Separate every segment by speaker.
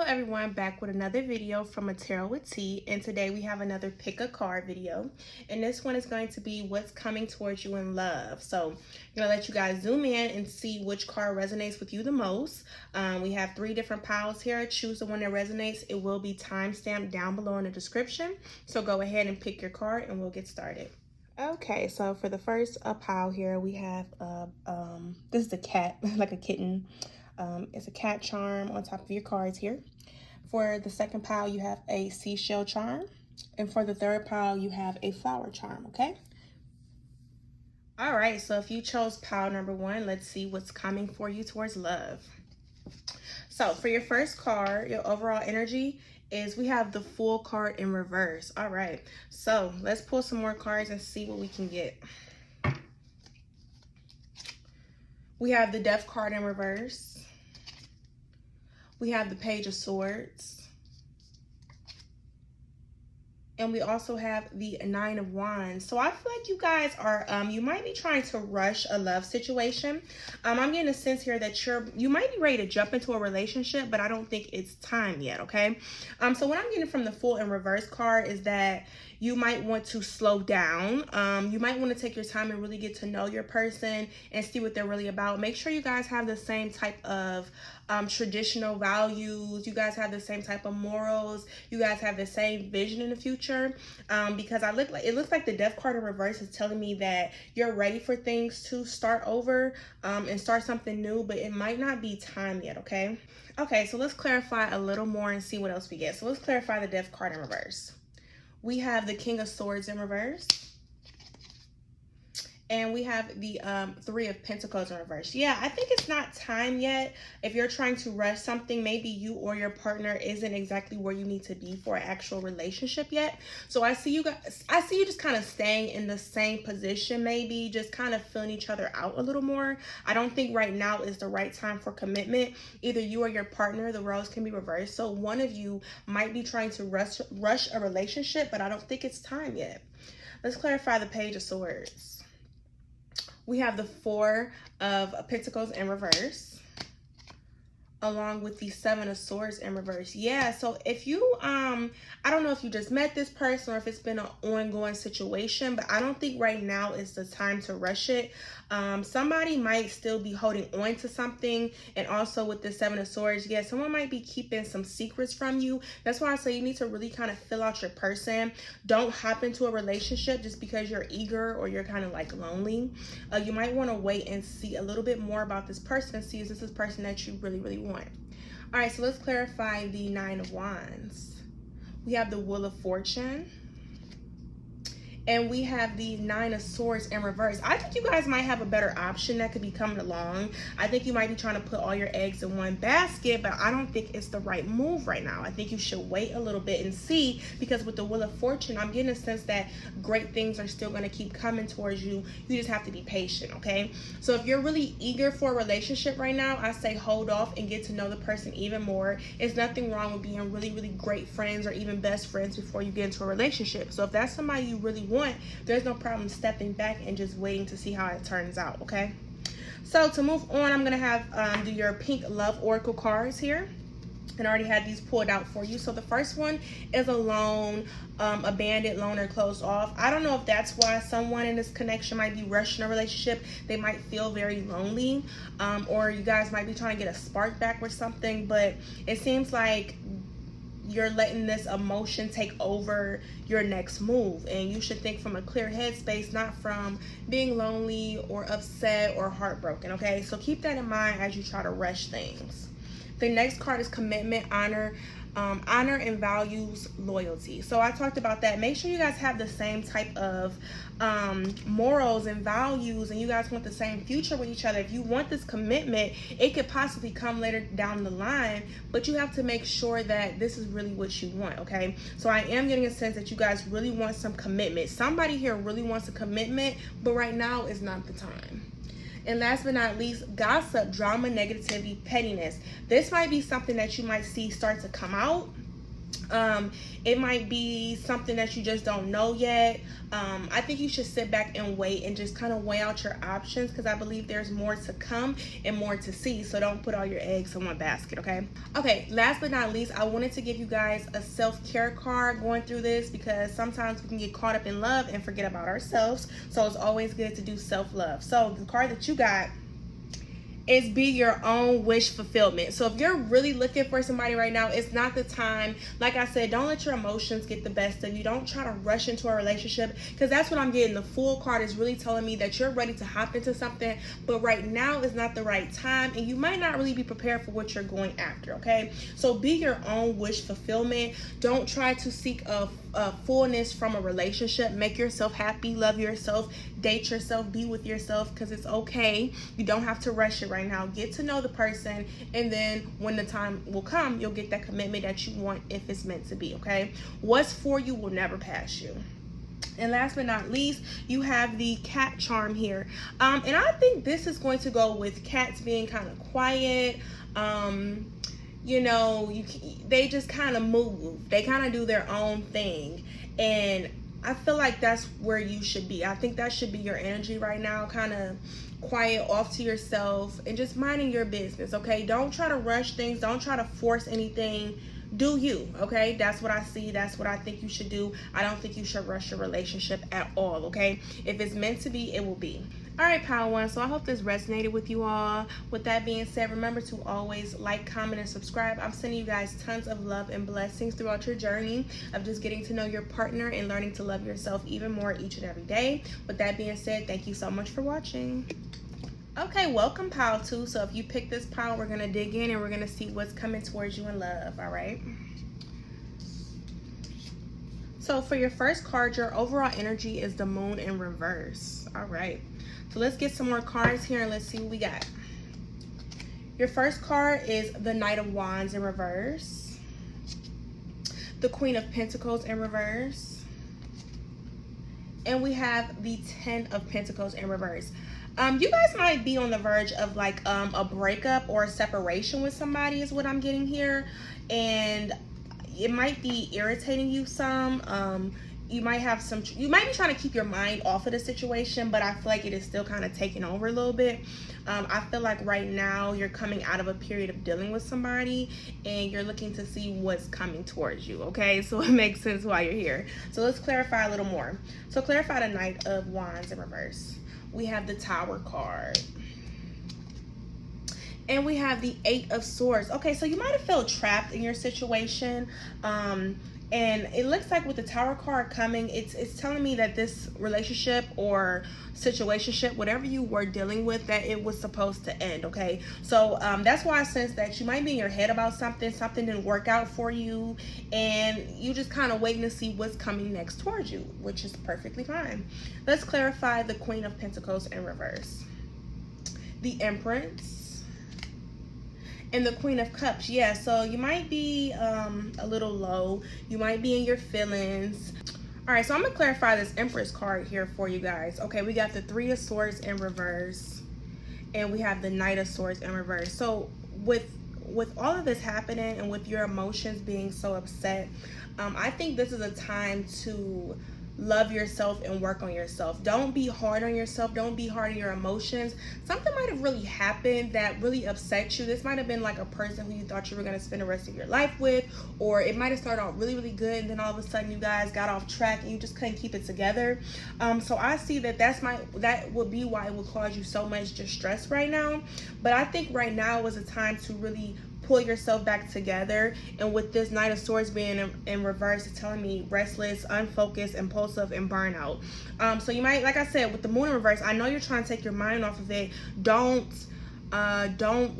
Speaker 1: everyone, back with another video from A Tarot with Tea, and today we have another pick a card video, and this one is going to be what's coming towards you in love. So I'm gonna let you guys zoom in and see which card resonates with you the most. We have 3 different piles here. Choose the one that resonates. It will be timestamped down below in the description, so go ahead and pick your card and we'll get started. Okay, so for the first pile here, we have this is a cat, like a kitten. It's a cat charm on top of your cards here. For the second pile, you have a seashell charm. And for the third pile, you have a flower charm, okay? All right, so if you chose pile number 1, let's see what's coming for you towards love. So for your first card, your overall energy is we have the Fool card in reverse. All right, so let's pull some more cards and see what we can get. We have the Death card in reverse. We have the Page of Swords. And we also have the 9 of Wands. So I feel like you guys are, you might be trying to rush a love situation. I'm getting a sense here that you might be ready to jump into a relationship, but I don't think it's time yet, okay? So what I'm getting from the Fool in reverse card is that you might want to slow down. You might want to take your time and really get to know your person and see what they're really about. Make sure you guys have the same type of traditional values. You guys have the same type of morals. You guys have the same vision in the future. Because it looks like the Death card in reverse is telling me that you're ready for things to start over and start something new, but it might not be time yet, okay? Okay, so let's clarify a little more and see what else we get. So let's clarify the Death card in reverse. We have the King of Swords in reverse. And we have the 3 of Pentacles in reverse. Yeah, I think it's not time yet. If you're trying to rush something, maybe you or your partner isn't exactly where you need to be for an actual relationship yet. So I see you just kind of staying in the same position, maybe just kind of feeling each other out a little more. I don't think right now is the right time for commitment. Either you or your partner, the roles can be reversed. So one of you might be trying to rush a relationship, but I don't think it's time yet. Let's clarify the Page of Swords. We have the 4 of Pentacles in reverse, along with the 7 of Swords in reverse. Yeah, so if you, I don't know if you just met this person or if it's been an ongoing situation, but I don't think right now is the time to rush it. Somebody might still be holding on to something. And also with the 7 of Swords, yeah, someone might be keeping some secrets from you. That's why I say you need to really kind of fill out your person. Don't hop into a relationship just because you're eager or you're kind of like lonely. You might want to wait and see a little bit more about this person and see if this is a person that you really, really want. All right, so let's clarify the 9 of Wands. We have the Wheel of Fortune. And we have the 9 of Swords in reverse. I think you guys might have a better option that could be coming along. I think you might be trying to put all your eggs in one basket, but I don't think it's the right move right now. I think you should wait a little bit and see, because with the Wheel of Fortune, I'm getting a sense that great things are still going to keep coming towards you. You just have to be patient, okay? So if you're really eager for a relationship right now, I say hold off and get to know the person even more. It's nothing wrong with being really, really great friends or even best friends before you get into a relationship. So if that's somebody you really want, there's no problem stepping back and just waiting to see how it turns out, okay? So to move on, I'm gonna have do your pink love oracle cards here, and I already had these pulled out for you. So the first one is alone, abandoned, lone, or closed off. I don't know if that's why someone in this connection might be rushing a relationship. They might feel very lonely, or you guys might be trying to get a spark back with something, but it seems like you're letting this emotion take over your next move, and you should think from a clear headspace, not from being lonely or upset or heartbroken, okay? So keep that in mind as you try to rush things. The next card is commitment, honor and values, loyalty. So I talked about that. Make sure you guys have the same type of morals and values, and you guys want the same future with each other. If you want this commitment, it could possibly come later down the line, but you have to make sure that this is really what you want, okay? So I am getting a sense that you guys really want some commitment. Somebody here really wants a commitment, but right now is not the time. And last but not least, gossip, drama, negativity, pettiness. This might be something that you might see start to come out. It might be something that you just don't know yet. I think you should sit back and wait and just kind of weigh out your options, because I believe there's more to come and more to see. So don't put all your eggs in one basket, okay? Okay, last but not least, I wanted to give you guys a self-care card going through this, because sometimes we can get caught up in love and forget about ourselves. So it's always good to do self-love. So the card that you got is be your own wish fulfillment. So if you're really looking for somebody right now, it's not the time. Like I said, don't let your emotions get the best of you. Don't try to rush into a relationship, because that's what I'm getting. The Fool card is really telling me that you're ready to hop into something, but right now is not the right time, and you might not really be prepared for what you're going after, okay? So be your own wish fulfillment. Don't try to seek a fullness from a relationship. Make yourself happy, love yourself, date yourself, be with yourself, because it's okay. You don't have to rush it right now. Get to know the person, and then when the time will come, you'll get that commitment that you want if it's meant to be, okay? What's for you will never pass you. And last but not least, you have the cat charm here. And I think this is going to go with cats being kind of quiet. You know, they just kind of move. They kind of do their own thing. And I feel like that's where you should be. I think that should be your energy right now. Kind of quiet, off to yourself, and just minding your business, okay? Don't try to rush things. Don't try to force anything. Do you, okay? That's what I see. That's what I think you should do. I don't think you should rush a relationship at all, okay? If it's meant to be, it will be. All right, Power One, so I hope this resonated with you all. With that being said, remember to always like, comment, and subscribe. I'm sending you guys tons of love and blessings throughout your journey of just getting to know your partner and learning to love yourself even more each and every day. With that being said, thank you so much for watching. Okay, welcome, Pile 2. So if you pick this pile, we're going to dig in and we're going to see what's coming towards you in love, all right? So for your first card, your overall energy is the Moon in reverse. All right. So let's get some more cards here and let's see what we got. Your first card is the Knight of Wands in reverse. The Queen of Pentacles in reverse. And we have the 10 of Pentacles in reverse. You guys might be on the verge of like a breakup or a separation with somebody is what I'm getting here. And it might be irritating you some. You might be trying to keep your mind off of the situation, but I feel like it is still kind of taking over a little bit. I feel like right now you're coming out of a period of dealing with somebody and you're looking to see what's coming towards you, okay? So it makes sense why you're here. So let's clarify a little more. So clarify the Knight of Wands in reverse. We have the Tower card. And we have the 8 of Swords. Okay, so you might have felt trapped in your situation. And it looks like with the Tower card coming, it's telling me that this relationship or situationship, whatever you were dealing with, that it was supposed to end, okay? So that's why I sense that you might be in your head about something didn't work out for you, and you just kind of waiting to see what's coming next towards you, which is perfectly fine. Let's clarify the Queen of Pentacles in reverse. The Empress. And the Queen of Cups. Yeah, so you might be a little low. You might be in your feelings. All right, so I'm going to clarify this Empress card here for you guys. Okay, we got the 3 of Swords in reverse. And we have the Knight of Swords in reverse. So with all of this happening and with your emotions being so upset, I think this is a time to love yourself and work on yourself. Don't be hard on yourself. Don't be hard on your emotions. Something might have really happened that really upset you. This might have been like a person who you thought you were going to spend the rest of your life with, or it might have started out really, really good, and then all of a sudden you guys got off track and you just couldn't keep it together. So I see that would be why it would cause you so much distress right now. But I think right now is a time to really pull yourself back together. And with this Knight of Swords being in reverse, it's telling me restless, unfocused, impulsive, and burnout. So you might, like I said, with the Moon in reverse, I know you're trying to take your mind off of it. Don't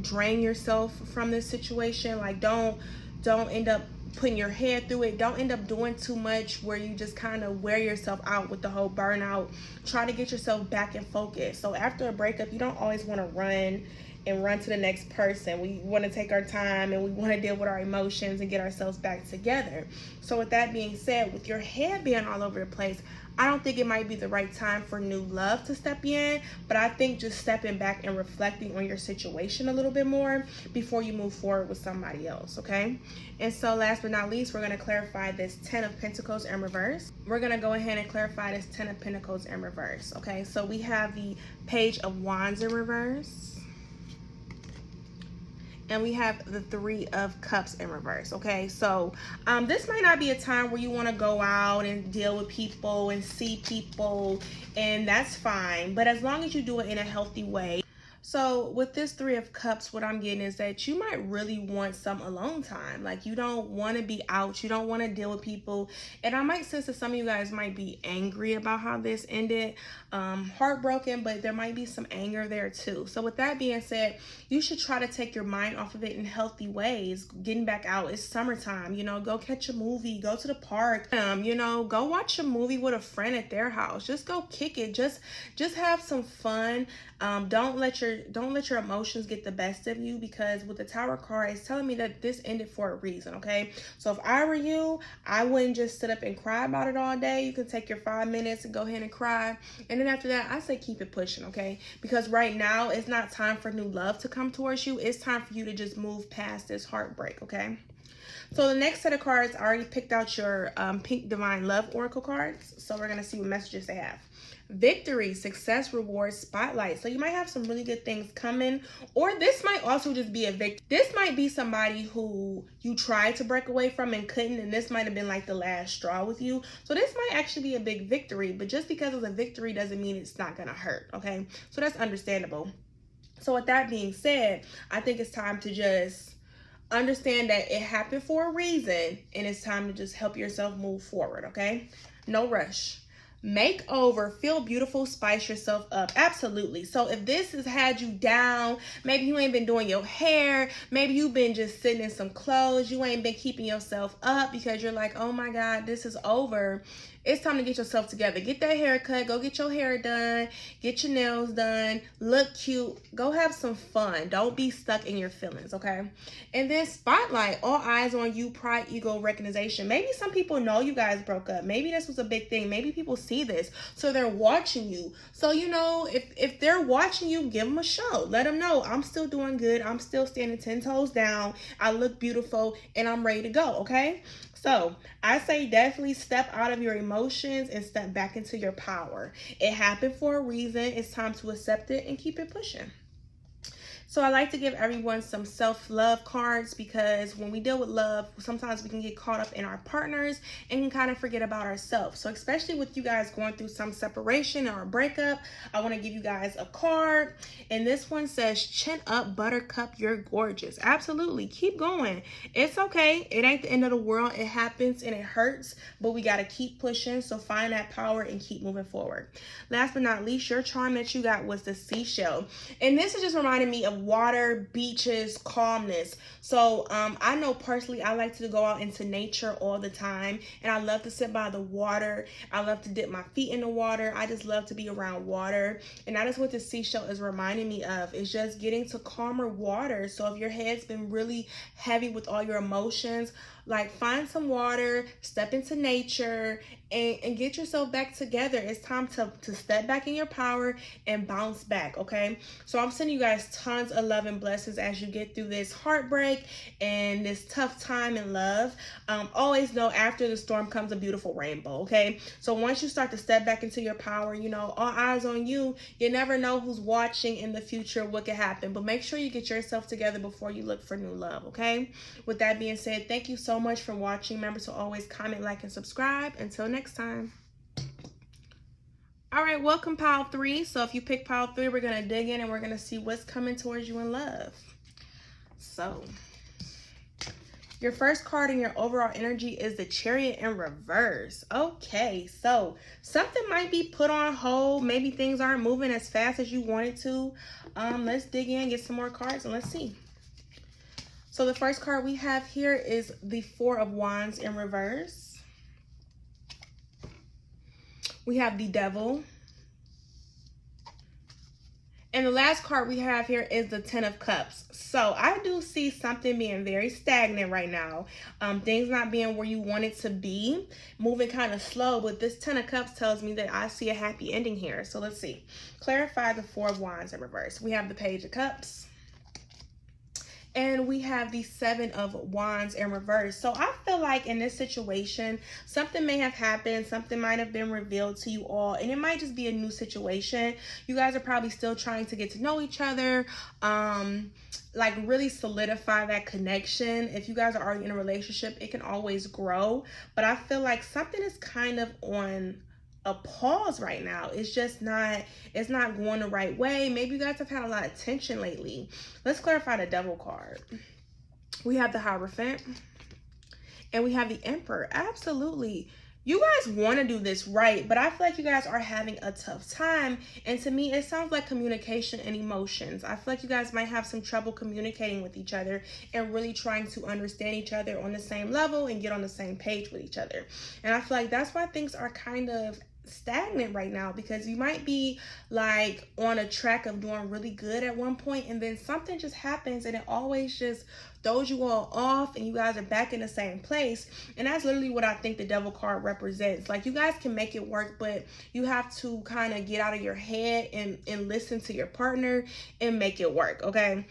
Speaker 1: drain yourself from this situation. Like don't end up putting your head through it. Don't end up doing too much where you just kind of wear yourself out with the whole burnout. Try to get yourself back in focus. So after a breakup, you don't always want to run and run to the next person. We want to take our time and we want to deal with our emotions and get ourselves back together. So with that being said, with your head being all over the place, I don't think it might be the right time for new love to step in, but I think just stepping back and reflecting on your situation a little bit more before you move forward with somebody else, okay? And so last but not least, we're going to clarify this 10 of Pentacles in reverse. We're going to go ahead and clarify this 10 of Pentacles in reverse, okay? So we have the Page of Wands in reverse. And we have the 3 of Cups in reverse, okay? So this might not be a time where you want to go out and deal with people and see people, and that's fine. But as long as you do it in a healthy way. So with this 3 of Cups, what I'm getting is that you might really want some alone time. Like, you don't want to be out. You don't want to deal with people. And I might sense that some of you guys might be angry about how this ended. Heartbroken, but there might be some anger there too. So with that being said, you should try to take your mind off of it in healthy ways. Getting back out. It's summertime. You know, go catch a movie. Go to the park. You know, go watch a movie with a friend at their house. Just go kick it. Just have some fun. Don't let your emotions get the best of you, because with the Tower card, it's telling me that this ended for a reason, okay? So if I were you, I wouldn't just sit up and cry about it all day. You can take your 5 minutes and go ahead and cry. And then after that, I say keep it pushing, okay? Because right now, it's not time for new love to come towards you. It's time for you to just move past this heartbreak, okay? So the next set of cards, I already picked out your Pink Divine Love Oracle cards. So we're going to see what messages they have. Victory, success, reward, spotlight. So you might have some really good things coming, or this might also just be a victory. This might be somebody who you tried to break away from and couldn't, and this might have been like the last straw with you. So this might actually be a big victory, but just because it's a victory doesn't mean it's not gonna hurt, okay? So that's understandable. So with that being said, I think it's time to just understand that it happened for a reason, and it's time to just help yourself move forward, okay? No rush. Makeover, feel beautiful, spice yourself up. Absolutely. So if this has had you down, maybe you ain't been doing your hair, maybe you've been just sitting in some clothes, you ain't been keeping yourself up because you're like, oh my God, this is over. It's time to get yourself together. Get that haircut, go get your hair done, get your nails done, look cute, go have some fun. Don't be stuck in your feelings, okay? And then spotlight, all eyes on you, pride, ego, recognition. Maybe some people know you guys broke up. Maybe this was a big thing. Maybe people see this, so they're watching you. So, you know, if they're watching you, give them a show. Let them know, I'm still doing good. I'm still standing 10 toes down. I look beautiful, and I'm ready to go, okay? So I say definitely step out of your emotions and step back into your power. It happened for a reason. It's time to accept it and keep it pushing. So I like to give everyone some self-love cards, because when we deal with love, sometimes we can get caught up in our partners and can kind of forget about ourselves. So especially with you guys going through some separation or a breakup, I want to give you guys a card. And this one says, chin up, buttercup, you're gorgeous. Absolutely. Keep going. It's okay. It ain't the end of the world. It happens and it hurts, but we got to keep pushing. So find that power and keep moving forward. Last but not least, your charm that you got was the seashell. And this is just reminding me of water, beaches, calmness. So I know personally I like to go out into nature all the time, and I love to sit by the water. I love to dip my feet in the water. I just love to be around water, and that is what the seashell is reminding me of. It's just getting to calmer water. So if your head's been really heavy with all your emotions, like, find some water, step into nature, and get yourself back together. It's time to step back in your power and bounce back, okay? So I'm sending you guys tons of love and blessings as you get through this heartbreak and this tough time in love. Always know after the storm comes a beautiful rainbow, okay? So once you start to step back into your power, you know, all eyes on you. You never know who's watching in the future, what could happen. But make sure you get yourself together before you look for new love, okay? With that being said, thank you so much for watching. Remember to always comment, like, and subscribe. Until next time. All right, welcome pile 3. So if you pick pile 3, we're going to dig in and we're going to see what's coming towards you in love. So your first card in your overall energy is the Chariot in reverse. Okay, so something might be put on hold. Maybe things aren't moving as fast as you wanted to. Let's dig in, get some more cards, and let's see. So the first card we have here is the Four of Wands in reverse. We have the Devil. And the last card we have here is the Ten of Cups. So I do see something being very stagnant right now. Things not being where you want it to be, moving kind of slow. But this Ten of Cups tells me that I see a happy ending here. So let's see. Clarify the Four of Wands in reverse. We have the Page of Cups. And we have the Seven of Wands in reverse. So I feel like in this situation, something may have happened. Something might have been revealed to you all. And it might just be a new situation. You guys are probably still trying to get to know each other. Like really solidify that connection. If you guys are already in a relationship, it can always grow. But I feel like something is kind of on a pause right now. It's just not, it's not going the right way. Maybe you guys have had a lot of tension lately. Let's clarify the Devil card. We have the Hierophant and we have the Emperor. Absolutely. You guys want to do this right, but I feel like you guys are having a tough time. And to me, it sounds like communication and emotions. I feel like you guys might have some trouble communicating with each other and really trying to understand each other on the same level and get on the same page with each other. And I feel like that's why things are kind of stagnant right now, because you might be like on a track of doing really good at one point and then something just happens and it always just throws you all off and you guys are back in the same place. And that's literally what I think the Devil card represents. Like, you guys can make it work, but you have to kind of get out of your head and listen to your partner and make it work. Okay,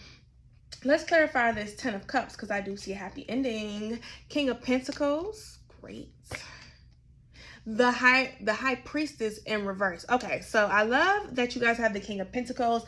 Speaker 1: let's clarify this Ten of Cups because I do see a happy ending. King of Pentacles. Great. The High Priestess in reverse. Okay, so I love that you guys have the King of Pentacles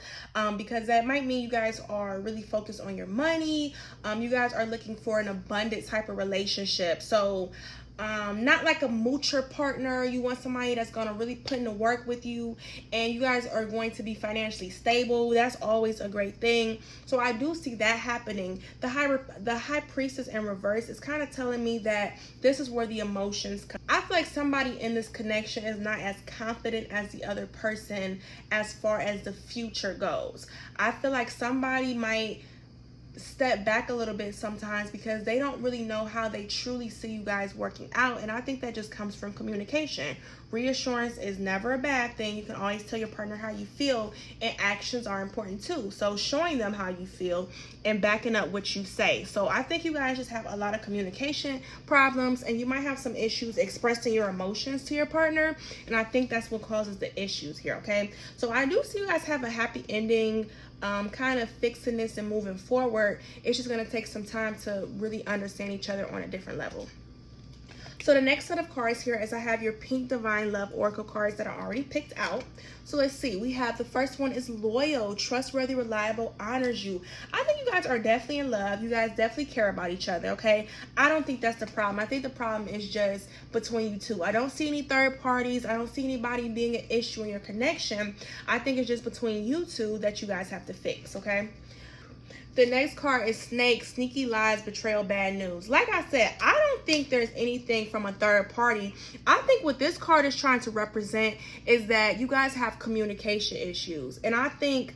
Speaker 1: because that might mean you guys are really focused on your money. You guys are looking for an abundant type of relationship. So not like a moocher partner. You want somebody that's going to really put in the work with you and you guys are going to be financially stable. That's always a great thing. So I do see that happening. The High Priestess in reverse is kind of telling me that this is where the emotions come. I feel like somebody in this connection is not as confident as the other person as far as the future goes. I feel like somebody might step back a little bit sometimes because they don't really know how they truly see you guys working out. And I think that just comes from communication. Reassurance is never a bad thing. You can always tell your partner how you feel, and actions are important too. So showing them how you feel and backing up what you say. So I think you guys just have a lot of communication problems and you might have some issues expressing your emotions to your partner. And I think that's what causes the issues here. Okay, so I do see you guys have a happy ending, kind of fixing this and moving forward. It's just going to take some time to really understand each other on a different level. So the next set of cards here is I have your Pink Divine Love Oracle cards that are already picked out. So let's see. We have the first one is loyal, trustworthy, reliable, honors you. I think you guys are definitely in love. You guys definitely care about each other, okay? I don't think that's the problem. I think the problem is just between you two. I don't see any third parties. I don't see anybody being an issue in your connection. I think it's just between you two that you guys have to fix, okay? The next card is Snake, sneaky lies, betrayal, bad news. Like I said, I don't think there's anything from a third party. I think what this card is trying to represent is that you guys have communication issues. And I don't think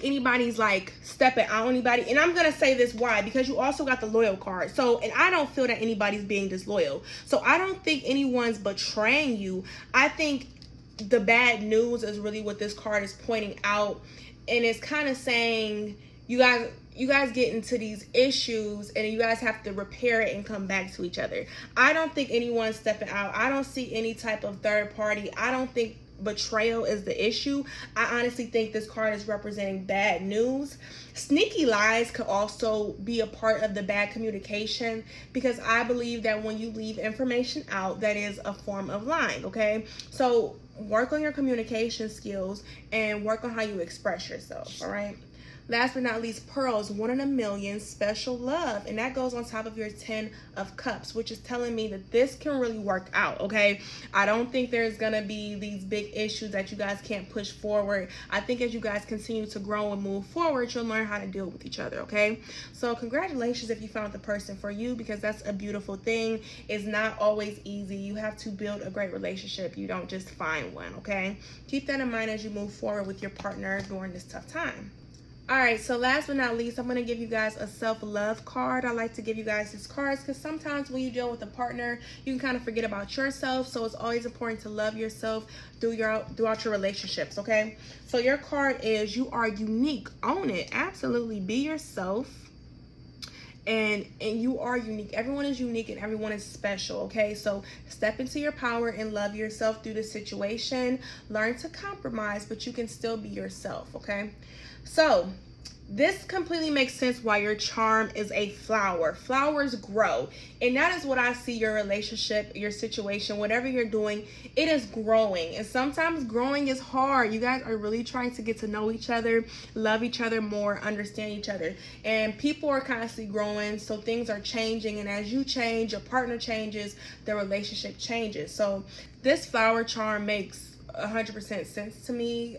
Speaker 1: anybody's like stepping out on anybody. And I'm going to say this why, because you also got the loyal card. So, and I don't feel that anybody's being disloyal. So I don't think anyone's betraying you. I think the bad news is really what this card is pointing out. And it's kind of saying you guys get into these issues and you guys have to repair it and come back to each other. I don't think anyone's stepping out. I don't see any type of third party. I don't think betrayal is the issue. I honestly think this card is representing bad news. Sneaky lies could also be a part of the bad communication, because I believe that when you leave information out, that is a form of lying, okay? So work on your communication skills and work on how you express yourself, all right? Last but not least, pearls, 1 in a million, special love. And that goes on top of your 10 of cups, which is telling me that this can really work out, okay? I don't think there's going to be these big issues that you guys can't push forward. I think as you guys continue to grow and move forward, you'll learn how to deal with each other, okay? So congratulations if you found the person for you, because that's a beautiful thing. It's not always easy. You have to build a great relationship. You don't just find one, okay? Keep that in mind as you move forward with your partner during this tough time. All right, so last but not least, I'm going to give you guys a self-love card. I like to give you guys these cards because sometimes when you deal with a partner, you can kind of forget about yourself. So it's always important to love yourself throughout your relationships, okay? So your card is you are unique. Own it. Absolutely. Be yourself. And you are unique. Everyone is unique and everyone is special, okay? So step into your power and love yourself through the situation. Learn to compromise, but you can still be yourself, okay? So this completely makes sense why your charm is a flower. Flowers grow. And that is what I see your relationship, your situation, whatever you're doing, it is growing. And sometimes growing is hard. You guys are really trying to get to know each other, love each other more, understand each other. And people are constantly growing, so things are changing. And as you change, your partner changes, the relationship changes. So this flower charm makes 100% sense to me.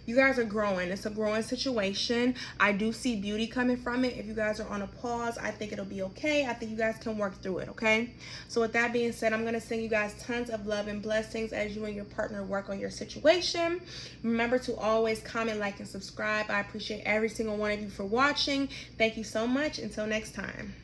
Speaker 1: You guys are growing. It's a growing situation. I do see beauty coming from it. If you guys are on a pause, I think it'll be okay. I think you guys can work through it, okay? So with that being said, I'm going to send you guys tons of love and blessings as you and your partner work on your situation. Remember to always comment, like, and subscribe. I appreciate every single one of you for watching. Thank you so much. Until next time.